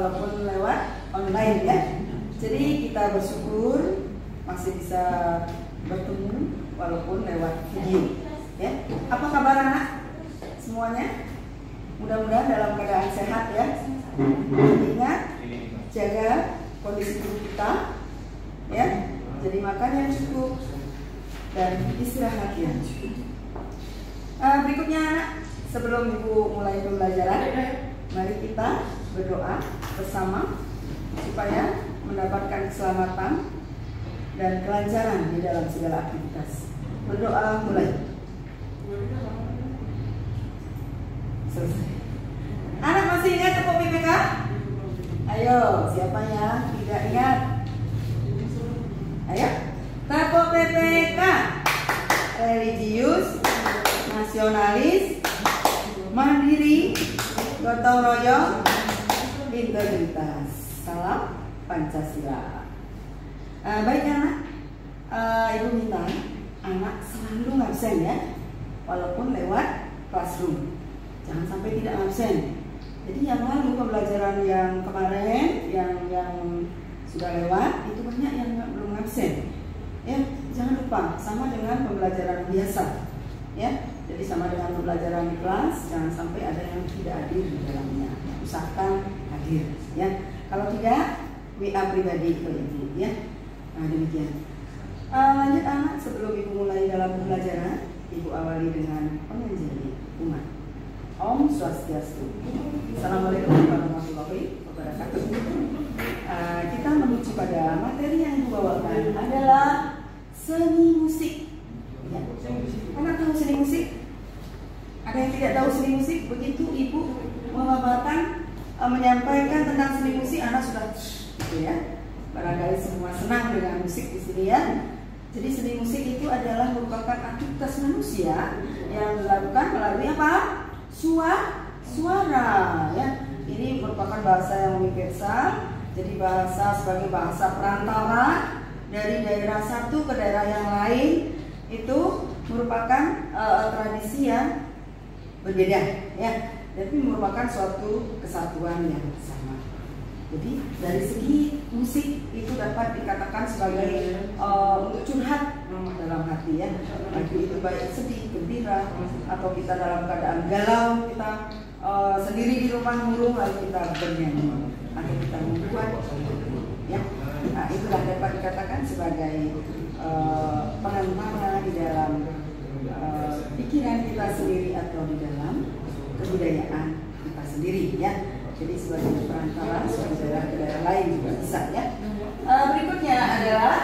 walaupun lewat online ya. Jadi kita bersyukur masih bisa bertemu walaupun lewat video ya. Apa kabar anak semuanya? Mudah-mudahan dalam keadaan sehat ya. Ingat jaga kondisi tubuh kita ya. Jadi makan yang cukup dan istirahat yang cukup. Berikutnya anak, sebelum ibu mulai pembelajaran, mari kita berdoa bersama supaya mendapatkan keselamatan dan kelancaran di dalam segala aktivitas. Berdoa mulai. Selesai. Anak masih ingat tepuk PPK? Ayo, siapa yang tidak ingat? Ayo, tepuk PPK. Religius, nasionalis, mandiri, gotong royong, integritas. Salam Pancasila. Baik anak, ibu minta anak selalu ngabsen ya, walaupun lewat classroom. Jangan sampai tidak absen. Jadi yang lalu pembelajaran yang kemarin, yang sudah lewat itu banyak yang belum absen. Ya, jangan lupa sama dengan pembelajaran biasa. Ya, jadi sama dengan pembelajaran di kelas, jangan sampai ada yang tidak hadir di dalamnya. Usahakan hadir. Ya, kalau tidak WA pribadi ke ibu. Ya, nah demikian. Lanjut anak, sebelum ibu mulai dalam pembelajaran, ibu awali dengan penganjali umat. Om Swastiastu. Assalamualaikum warahmatullahi wabarakatuh. Kita menuju pada materi yang ibu bawakan adalah seni musik. Ya. Anak tahu seni musik? Ada yang tidak tahu seni musik? Begitu ibu memaparkan, menyampaikan tentang seni musik, anak sudah gitu ya. Barangkali semua senang dengan musik di sini ya. Jadi seni musik itu adalah merupakan aktivitas manusia yang dilakukan melalui apa? Suara ya. Ini merupakan bahasa yang universal. Jadi bahasa sebagai bahasa perantara dari daerah satu ke daerah yang lain itu merupakan tradisi yang berbeda ya. Tapi merupakan suatu kesatuan yang sama. Jadi dari segi musik itu dapat dikatakan sebagai untuk curhat dalam hati ya. Lagu itu baik sedih, gembira, atau kita dalam keadaan galau, kita sendiri di rumah murung lalu kita bernyanyi atau kita membuat ya. Nah, itulah dapat dikatakan sebagai perantara di dalam pikiran kita sendiri atau di dalam kebudayaan kita sendiri ya. Jadi sebagai perantara sebagai daerah ke daerah lain juga bisa ya. Berikutnya adalah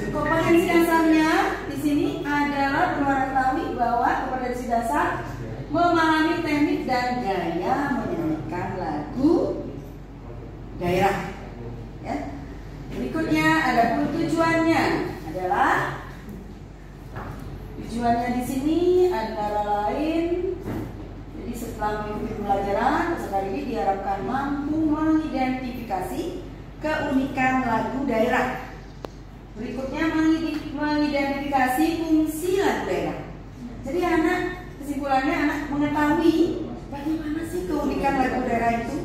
kompetensi dasarnya di sini adalah mengetahui bahwa kompetensi dasar memahami teknik dan gaya menyanyikan lagu daerah. Ya. Berikutnya ada tujuannya adalah tujuannya di sini antara lain. Jadi setelah mengikuti pembelajaran peserta didik diharapkan mampu mengidentifikasi keunikan lagu daerah. Berikutnya mengidentifikasi fungsi lagu daerah. Jadi anak kesimpulannya anak mengetahui bagaimana sih keunikan lagu daerah itu,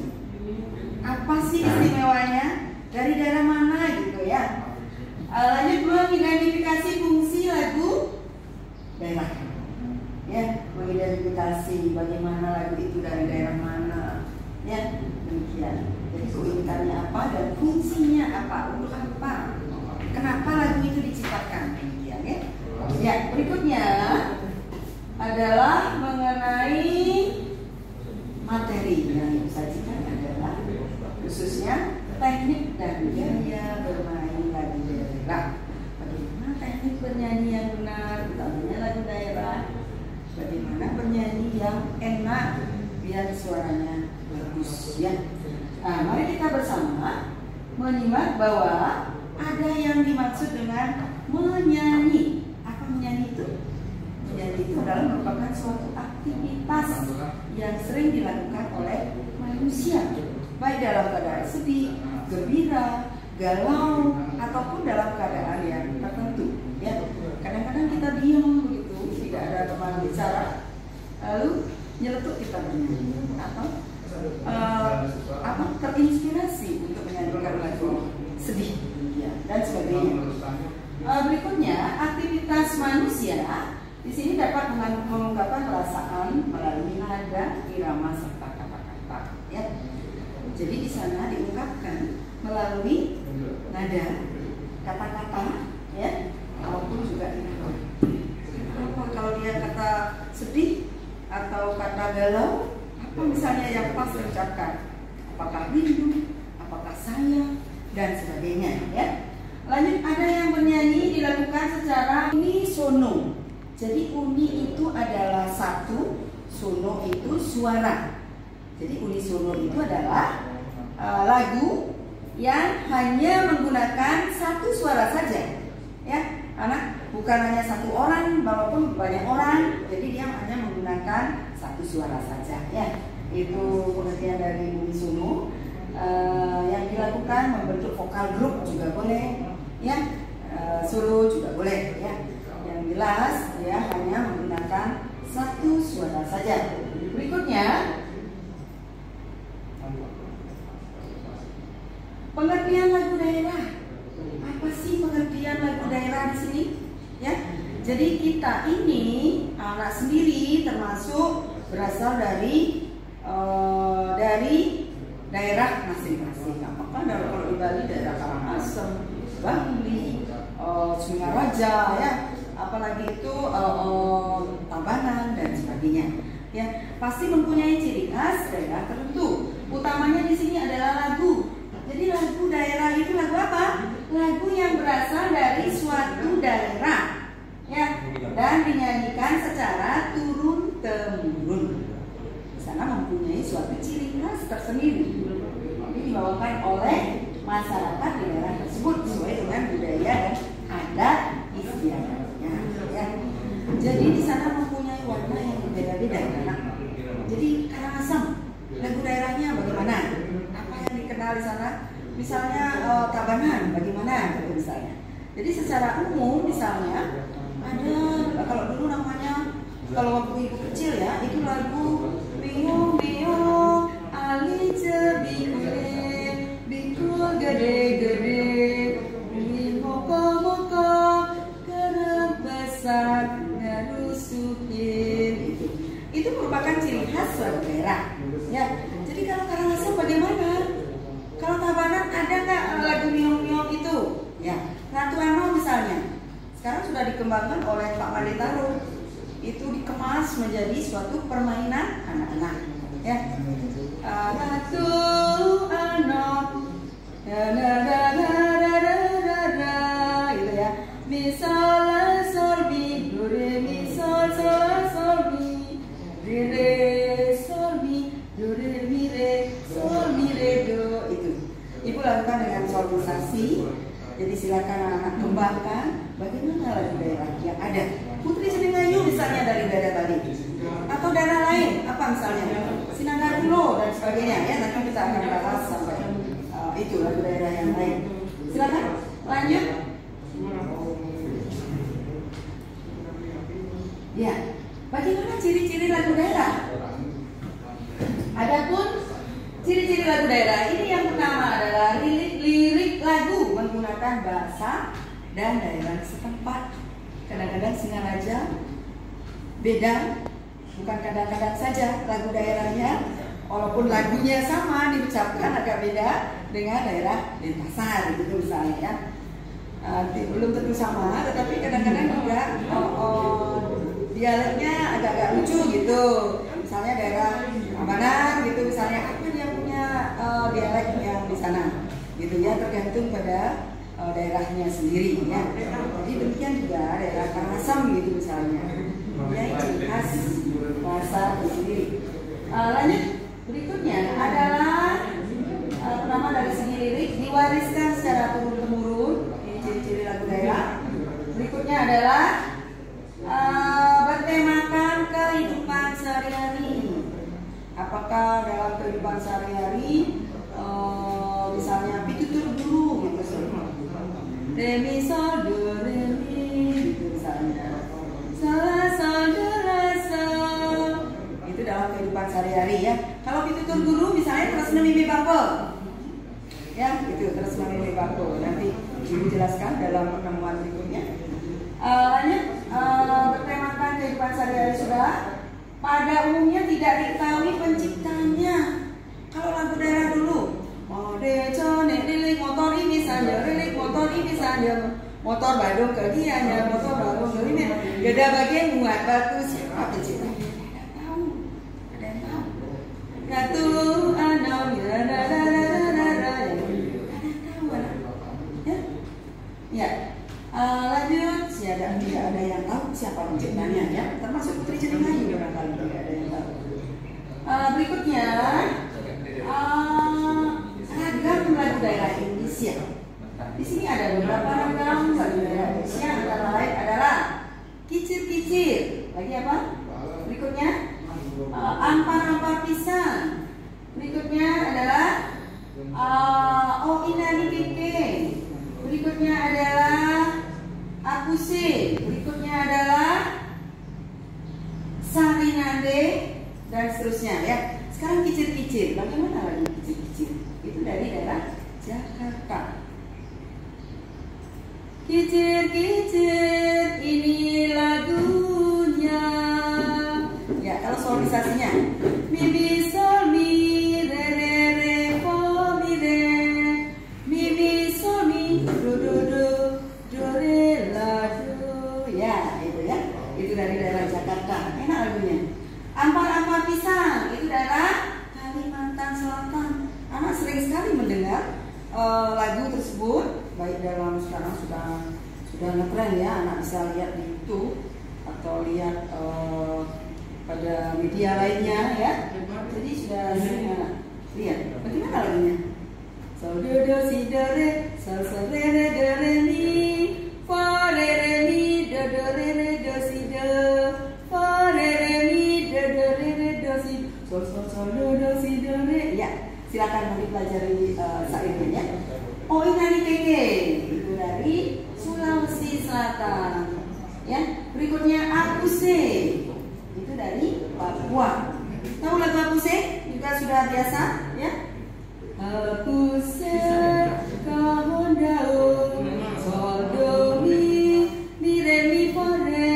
apa sih istimewanya, dari daerah mana gitu ya. Lanjut mengidentifikasi fungsi lagu daerah. Ya, mengidentifikasi bagaimana lagu itu dari daerah mana. Ya, demikian. Jadi keunikannya apa dan fungsinya apa, untuk apa, kenapa lagu itu diciptakan, demikian ya. Ya, berikutnya adalah mengenai materi yang disajikan adalah khususnya teknik dan gaya bermain lagu daerah. Bagaimana teknik bernyanyi yang benar, utamanya lagu daerah. Bagaimana bernyanyi yang enak biar suaranya bagus ya. Nah, mari kita bersama menyimak bahwa ada yang dimaksud dengan menyanyi. Apa menyanyi itu? Menyanyi itu adalah merupakan suatu aktivitas yang sering dilakukan oleh manusia, baik dalam keadaan sedih, gembira, galau, ataupun dalam keadaan yang tertentu. Ya, kadang-kadang kita diam begitu, tidak ada teman bicara, lalu nyeletuk kita bernyanyi atau terinspirasi untuk menyanyikan lagu sedih ya, dan sebagainya. Berikutnya, aktivitas manusia di sini dapat mengungkapkan perasaan melalui nada, irama, serta kata-kata. Ya. Jadi di sana diungkapkan melalui nada, kata-kata, ya, maupun juga irama. Kalau dia kata sedih atau kata galau, apa misalnya yang pas diucapkan? Apakah rindu, apakah sayang, dan sebagainya. Ya. Lanjut, ada yang bernyanyi dilakukan secara unisono. Jadi uni itu adalah satu, sono itu suara. Jadi unisono itu adalah lagu yang hanya menggunakan satu suara saja. Ya, anak bukan hanya satu orang, walaupun banyak orang. Jadi dia hanya menggunakan satu suara saja. Ya, itu pengertian dari unisono. Yang dilakukan membentuk vokal grup juga boleh. Ya, solo juga boleh. Ya. Yang jelas ya hanya menggunakan satu suara saja. Berikutnya, pengertian lagu daerah. Apa sih pengertian lagu daerah di sini? Ya, jadi kita ini anak sendiri termasuk berasal dari daerah masing-masing. Apakah kalau di Bali daerah Karangasem, Bangli, Singaraja, ya, apalagi itu Tabanan dan sebagainya. Ya, pasti mempunyai ciri khas daerah tertentu. Utamanya di sini adalah lagu. Jadi lagu daerah itu lagu apa? Lagu yang berasal dari suatu daerah, ya, dan dinyanyikan secara turun temurun. Di sana mempunyai suatu ciri khas tersendiri. Ini dibawakan oleh masyarakat di daerah tersebut sesuai dengan budaya dan adat istiadatnya. Ya. Jadi di sana mempunyai warna yang berbeda-beda. Jadi Karangasem, lagu daerahnya bagaimana? Apa yang dikenal di sana? Misalnya Tabanan, bagaimana? Misalnya. Jadi secara umum misalnya ada kalau dulu namanya kalau waktu ibu kecil ya itu lagu Biung Biung Ali Cebikule Bikul Gede-gede Bumi Moko-moko Kerap besar Ngarusukin. Itu merupakan ciri khas suatu daerah. Ya. Jadi kalau Karangasem bagaimana? Kalau Tabanan ada nggak lagu miong-miong itu? Ya. Ratu Ano misalnya. Sekarang sudah dikembangkan oleh Pak Mandetaro. Itu dikemas menjadi suatu permainan anak-anak. Ya. Ratu Ano, gitu ya. Mi sol la sol mi do re mi sol la sol mi re sol mi do re mi re sol mi re do. Itu ibu lakukan dengan solmisasi. Jadi silakan anak-anak kembangkan bagaimana lagu daerah yang ada. Putri Seningayu misalnya dari daerah Bali atau daerah lain apa misalnya Sinanggarulo dan sebagainya ya, nanti kita akan bahas sampai itu lagu daerah yang lain. Silakan lanjut. Ya, bagaimana ciri-ciri lagu daerah? Adapun ciri-ciri lagu daerah ini yang pertama adalah lirik lagu menggunakan bahasa dan daerah setempat. Kadang-kadang Singaraja beda, bukan kadang-kadang saja lagu daerahnya, walaupun lagunya sama diucapkan agak beda dengan daerah Denpasar gitu misalnya ya. Belum tentu sama, tetapi kadang-kadang juga dialeknya agak-agak lucu gitu. Misalnya daerah Tabanan gitu misalnya, apa dia punya dialek yang di sana gitu ya, tergantung pada daerahnya sendiri ya. Jadi demikian juga daerah Karangasem gitu misalnya, mempunyai ciri khas bahasa sendiri. Lanjut, berikutnya adalah pertama dari segi lirik diwariskan secara turun-temurun. Ini ciri-ciri lagu daerah. Berikutnya adalah bertemakan kehidupan sehari-hari. Apakah dalam kehidupan sehari-hari misalnya pitutur guru gitu, re mi sol do re mi gitu misalnya, sol la sol do la sol, itu dalam sehari-hari ya. Kalau pitutur guru misalnya Tresna Mimi Bako, ya itu Tresna Mimi Bako. Nanti Ibu jelaskan dalam pertemuan berikutnya. Lanjut, bertemakan kehidupan sehari-hari sudah. Pada umumnya tidak diketahui penciptanya. Kalau lagu daerah dulu, motor ini saja, motor Badung kegiannya, motor Badung ini, beda bagian muat batu siapa penciptanya? Ada yang tahu? Ratu Anom, ya. Lanjut, tidak ada yang tahu siapa penciptanya ya, termasuk Putri Cedengayu barangkali tidak ada yang tahu. Berikutnya, ragam lagu daerah Indonesia. Di sini ada beberapa ragam lagu daerah Indonesia, antara lain adalah kicir-kicir. Lagi apa? Berikutnya, ampar-ampar pisang. Berikutnya adalah oh inani keke. Berikutnya adalah akuse. Berikutnya adalah sarinade dan seterusnya ya. Sekarang kicir-kicir. Bagaimana lagi kicir-kicir? Itu dari daerah Jakarta. Kicir-kicir ini lagunya. Ya, kalau solisasinya mi mi sol mi re re re fa mi re mi mi sol mi do do do do re la do. Ya, itu ya. Itu dari daerah Jakarta. Enak lagunya. Ampar-ampar pisang itu daerah Kalimantan Selatan. Anak sering sekali mendengar lagu tersebut, baik dalam sekarang sudah ngetren ya, anak bisa lihat di YouTube atau lihat pada media lainnya ya. Jadi sudah sering anak lihat. Bagaimana lagunya? So do do si do re, so so re re do re mi, fa re re mi, do do re re do si do, fa re re mi, do do re re do si, so so so do do si do re. Ya, silakan nanti pelajari sairnya ya. Oh inani keke itu dari Sulawesi Selatan. Ya, berikutnya akuse itu dari Papua. Tahu lagu akuse? Juga sudah biasa ya. Akuse kahon daun sol do mi mi re mi fa re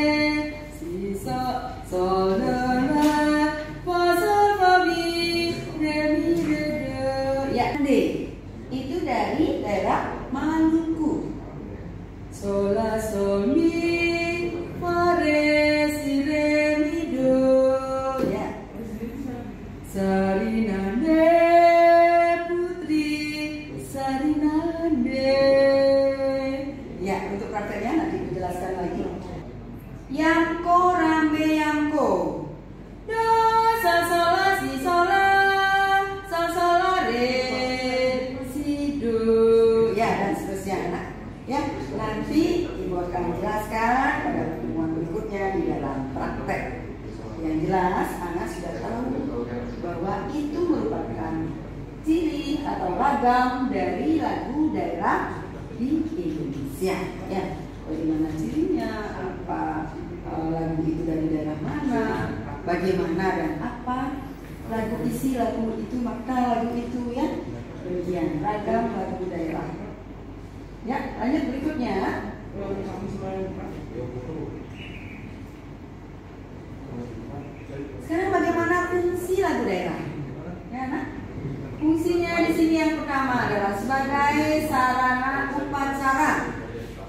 si so sol do la fa sol fa mi re mi re do. Ya, itu dari daerah Maluku. Sol la sol mi fa re si re mi do. Ya. Sarinande putri sarinande. Ya, untuk prakteknya nanti dijelaskan lagi. Yamko rambe yamko. Do sol sol la si sol la sol sol la re si do. Ya, dan seterusnya anak. Ya, nanti Ibu akan jelaskan pada pertemuan berikutnya di dalam praktek. Yang jelas, anak sudah tahu bahwa itu merupakan ciri atau ragam dari lagu daerah di Indonesia. Ya, bagaimana cirinya, apa lagu itu dari daerah mana, bagaimana dan apa lagu isi lagu itu, makna lagu itu ya. Demikian ragam lagu daerah. Ya, lanjut berikutnya. Sekarang bagaimana fungsi lagu daerah? Ya, nah. Fungsinya di sini yang pertama adalah sebagai sarana upacara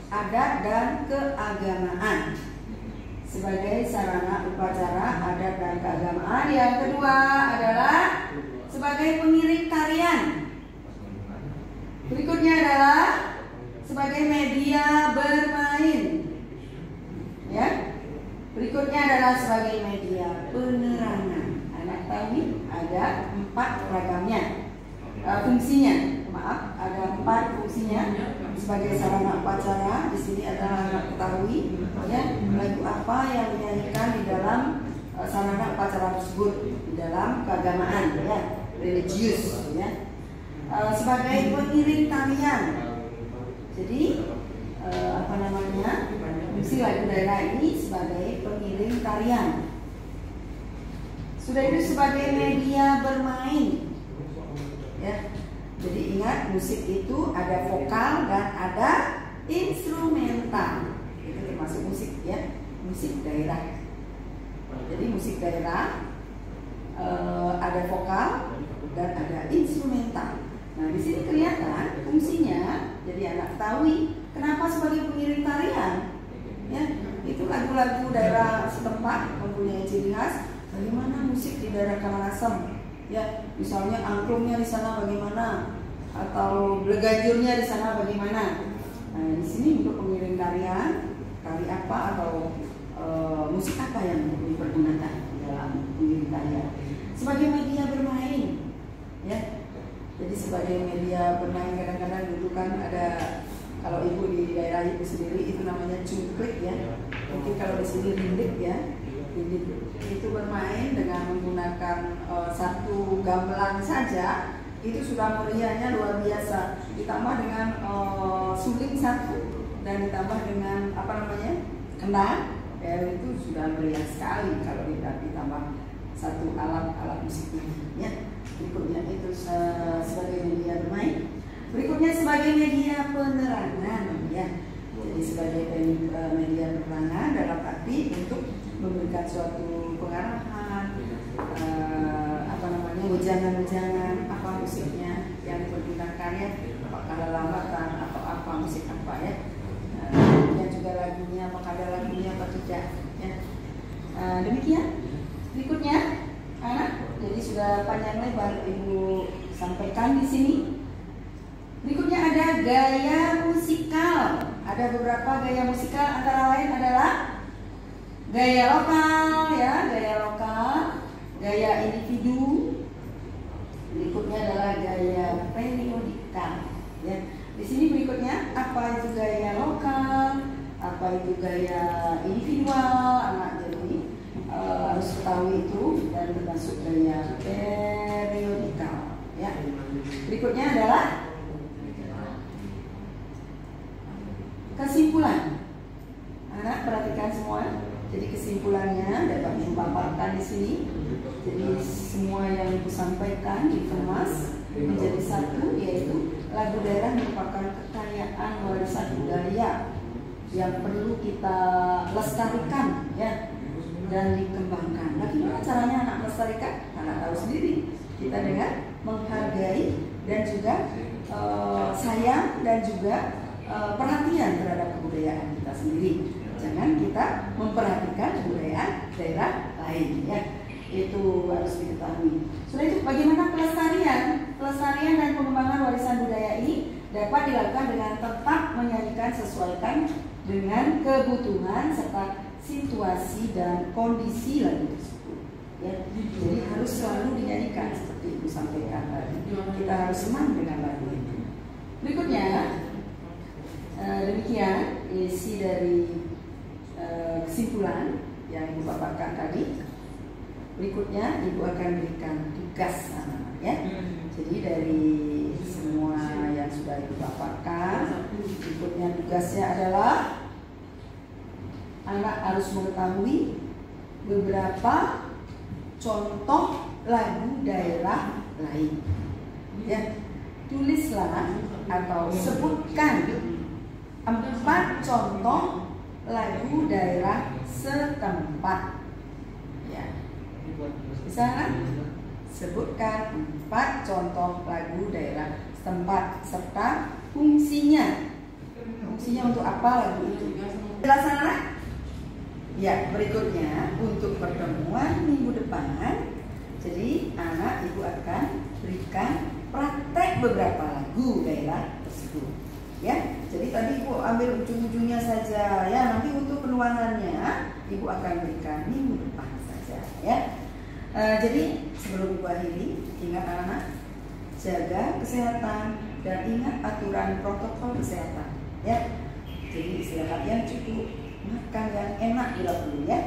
adat dan keagamaan. Sebagai sarana upacara adat dan keagamaan. Yang kedua adalah sebagai pengiring tarian. Berikutnya adalah sebagai media bermain. Ya. Berikutnya adalah sebagai media penerangan. Anak tahu nih, ada 4 ragamnya. Fungsinya, maaf, ada 4 fungsinya. Sebagai sarana upacara, di sini adalah anak ketahui ya, lagu apa yang dinyanyikan di dalam sarana upacara tersebut, di dalam keagamaan ya, religius ya. Sebagai pengiring tarian. Jadi apa namanya, fungsi lagu daerah ini sebagai pengiring tarian. Sudah itu sebagai media bermain. Ya. Jadi ingat, musik itu ada vokal dan ada instrumental. Itu termasuk musik ya, musik daerah. Jadi musik daerah ada vokal dan ada instrumental. Nah, di sini kelihatan fungsinya. Jadi anak ketahui kenapa sebagai pengiring tarian. Ya, itu lagu-lagu daerah setempat mempunyai ciri khas. Bagaimana musik di daerah Karangasem? Ya, misalnya angklungnya di sana bagaimana, atau blegajurnya di sana bagaimana. Nah, di sini untuk pengiring tarian, tari apa atau musik apa yang dipergunakan dalam pengiring tarian sebagai media bermain, ya. Jadi sebagai media bermain kadang-kadang dulu kan ada, kalau ibu di daerah ibu sendiri itu namanya cungkrik ya. Mungkin kalau di sini rindik ya. Rindik itu bermain dengan menggunakan satu gamelan saja, itu sudah meriahnya luar biasa. Ditambah dengan suling satu dan ditambah dengan apa namanya, kendang, ya itu sudah meriah sekali kalau ditambah satu alat musiknya. Ya. Berikutnya itu sebagai media bermain. Berikutnya sebagai media penerangan ya. Jadi sebagai media penerangan dalam arti untuk memberikan suatu pengarahan, apa namanya, wejangan-wejangan apa musiknya yang dipergunakan ya, apakah lambatan atau apa musik apa ya. Kemudian juga lagunya, apakah ada lagunya apa tidak ya. Demikian. Berikutnya anak, jadi sudah panjang lebar ibu sampaikan di sini. Berikutnya ada gaya musikal. Ada beberapa gaya musikal, antara lain adalah gaya lokal ya, gaya lokal, gaya individu. Berikutnya adalah gaya periodikal ya. Di sini berikutnya apa itu gaya lokal, apa itu gaya individual. Anak jadi harus ketahui itu, dan termasuk gaya periodikal ya. Berikutnya adalah kesimpulan. Anak perhatikan semua. Jadi kesimpulannya dapat dipaparkan di sini. Jadi semua yang ibu sampaikan dikemas menjadi satu, yaitu lagu daerah merupakan kekayaan warisan budaya yang perlu kita lestarikan ya, dan dikembangkan. Bagaimana caranya anak melestarikan? Anak tahu sendiri. Kita dengan menghargai dan juga sayang dan juga perhatian terhadap kebudayaan kita sendiri. Jangan kita memperhatikan kebudayaan daerah lain ya. Itu harus diketahui. Sudah itu, bagaimana pelestarian dan pengembangan warisan budaya ini dapat dilakukan dengan tetap menyanyikan sesuaikan dengan kebutuhan serta situasi dan kondisi lagu tersebut. Ya, jadi harus selalu dinyanyikan seperti ibu sampaikan tadi. Kita harus senang dengan lagu itu. Berikutnya, demikian isi dari kesimpulan yang ibu paparkan tadi. Berikutnya ibu akan berikan tugas anak-anak ya. Jadi dari semua yang sudah ibu paparkan, berikutnya tugasnya adalah anak harus mengetahui beberapa contoh lagu daerah lain. Ya, tulislah atau sebutkan 4 contoh lagu daerah setempat. Ya, bisa kan? Sebutkan 4 contoh lagu daerah setempat serta fungsinya. Fungsinya untuk apa lagu itu? Jelaskan. Ya, berikutnya untuk pertemuan minggu depan, jadi anak ibu akan berikan praktek beberapa lagu daerah tersebut. Ya, jadi tadi ibu ambil ujung-ujungnya saja. Ya, nanti untuk penuangannya ibu akan berikan minggu depan saja. Ya, jadi sebelum ibu akhiri, ingat anak-anak, jaga kesehatan dan ingat aturan protokol kesehatan. Ya, jadi istirahat yang cukup, makan yang enak bila perlu ya,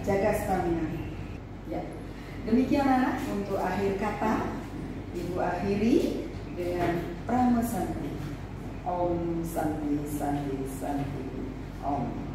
jaga stamina. Ya, demikian anak untuk akhir kata ibu akhiri dengan Prama Santi. Om Santi Santi Santi Om.